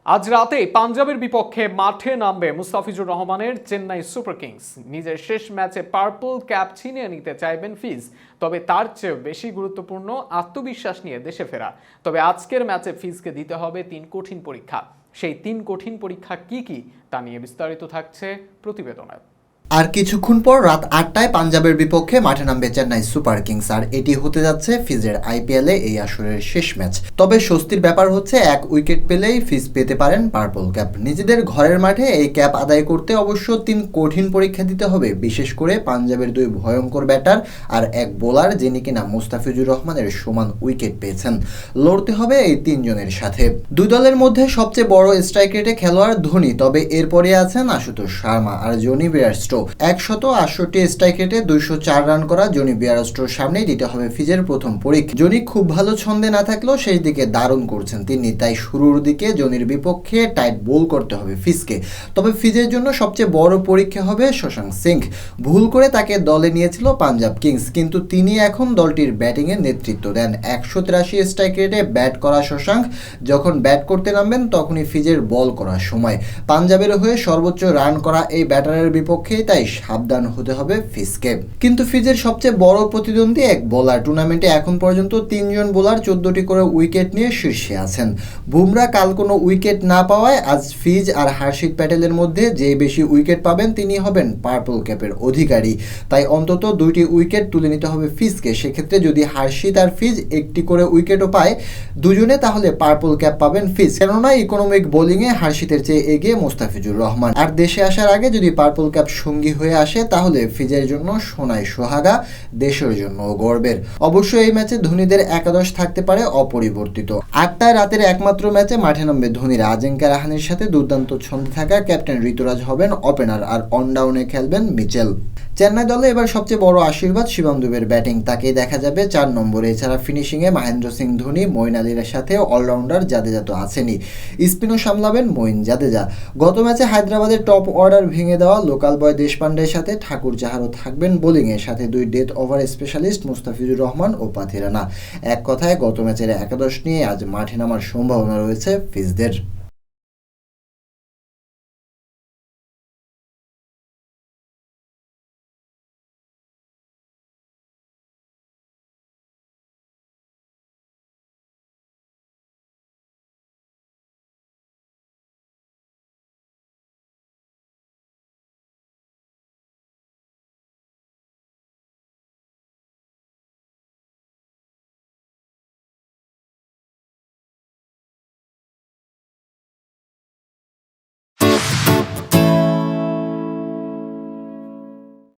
আজ রাতে পাঞ্জাবের বিপক্ষে মাঠে নামবে মুস্তাফিজুর রহমানের চেন্নাই সুপার কিংস। নিজের শেষ ম্যাচে পার্পল ক্যাপ ছিনিয়ে নিতে চাইবেন ফিজ, তবে তার চেয়েও বেশি গুরুত্বপূর্ণ আত্মবিশ্বাস নিয়ে দেশে ফেরা। তবে আজকের ম্যাচে ফিজকে দিতে হবে 3 কঠিন পরীক্ষা। সেই 3 কঠিন পরীক্ষা কি কি তা নিয়ে বিস্তারিত থাকছে প্রতিবেদনে। আর কিছুক্ষণ পর রাত 8টায় পাঞ্জাবের বিপক্ষে মাঠে নামবে চেন্নাই সুপার কিংস, আর এটি হতে যাচ্ছে ফিজের আইপিএলে এই আসরের শেষ ম্যাচ। তবে স্বস্তির ব্যাপার হচ্ছে 1 উইকেট পেলেই ফিজ পেতে পারেন পার্পল ক্যাপ। নিজেদের ঘরের মাঠে এই ক্যাপ আদায় করতে অবশ্য 3 কঠিন পরীক্ষা দিতে হবে, বিশেষ করে পাঞ্জাবের 2 ভয়ঙ্কর ব্যাটার আর 1 বোলার যিনি কিনা মুস্তাফিজুর রহমানের সমান উইকেট পেয়েছেন। লড়তে হবে এই 3 জনের সাথে। 2 দলের মধ্যে সবচেয়ে বড় স্ট্রাইক রেটে খেলোয়াড় ধোনি, তবে এরপরে আছেন আশুতোষ শর্মা আর জনি বেয়ারস্টো। 168 স্ট্রাইক রেটে 204 রান করা জনি বেয়ারস্টোর সামনেই দিতে হবে ফিজের প্রথম পরীক্ষা। জনি খুব ভালো ছন্দে না থাকলেও সেই দিকে দারুণ করছেন তিনি, তাই শুরুর দিকে জনির বিপক্ষে টাইট বোল করতে হবে ফিজকে। তবে ফিজের জন্য সবচেয়ে বড় পরীক্ষা হবে শশাঙ্ক সিং। ভুল করে তাকে দলে নিয়েছিল পাঞ্জাব কিংস, কিন্তু তিনি এখন দলটির ব্যাটিংয়ের নেতৃত্ব দেন। 183 স্ট্রাইক রেটে ব্যাট করা শশাঙ্ক যখন ব্যাট করতে নামবেন তখনই ফিজের বল করার সময়। পাঞ্জাবের হয়ে সর্বোচ্চ রান করা এই ব্যাটারের বিপক্ষেই তাই সাবধান হতে হবে ফিজকে। কিন্তু ফিজের সবচেয়ে বড় প্রতিদ্বন্দ্বী 1 বোলার। টুর্নামেন্টে এখন পর্যন্ত 3 জন বোলার 14টি করে উইকেট নিয়ে শীর্ষে আছেন। বুমরা কাল কোনো উইকেট না পাওয়ায় আজ ফিজ আর হার্ষিত প্যাটেলের মধ্যে যে বেশি উইকেট পাবেন তিনি হবেন পার্পল ক্যাপের অধিকারী। তাই অন্তত 2টি উইকেট তুলে নিতে হবে ফিজকে। সেক্ষেত্রে যদি হার্ষিত আর ফিজ 1টি করে উইকেটও পায় দুজনে, তাহলে পার্পল ক্যাপ পাবেন ফিজ। কেননা ইকোনমিক বোলিংয়ে হার্ষিতের চেয়ে এগিয়ে মুস্তাফিজুর রহমান। আর দেশে আসার আগে যদি পার্পল ক্যাপ সঙ্গী হয়ে আসে তাহলে ফিজের জন্য সোনায় সোহাগা, দেশের জন্য গর্বের। অবশ্য এই ম্যাচে ধোনিদের একাদশ থাকতে পারে অপরিবর্তিত। 8টায় রাতের একমাত্র ম্যাচে মাঠে নামবে ধোনিরা। আজিঙ্কা রাহানের সাথে দুর্দান্ত ছন্দে থাকা ক্যাপ্টেন ঋতুরাজ হবেন ওপেনার, আর অনডাউনে খেলবেন মিচেল। চেন্নাই দলে এবার সবচেয়ে বড় আশীর্বাদ শিবম দুবের ব্যাটিং, তাকেই দেখা যাবে 4 নম্বরে। এছাড়া ফিনিশিংয়ে মহেন্দ্র সিং ধোনি, মঈন আলীর সাথে অলরাউন্ডার জাদেজা তো আছেনই। স্পিনও সামলাবেন মঈন জাদেজা। গত ম্যাচে হায়দ্রাবাদের টপ অর্ডার ভেঙে দেওয়া লোকাল বয় দেশপান্ডের সাথে ঠাকুর জাহারও থাকবেন বোলিংয়ের সাথে 2 death over specialist Mustafizur Rahman ও পাথিরানা। এক কথায় গত ম্যাচের একাদশ নিয়ে আজ মাঠে নামার সম্ভাবনা রয়েছে ফিজদের।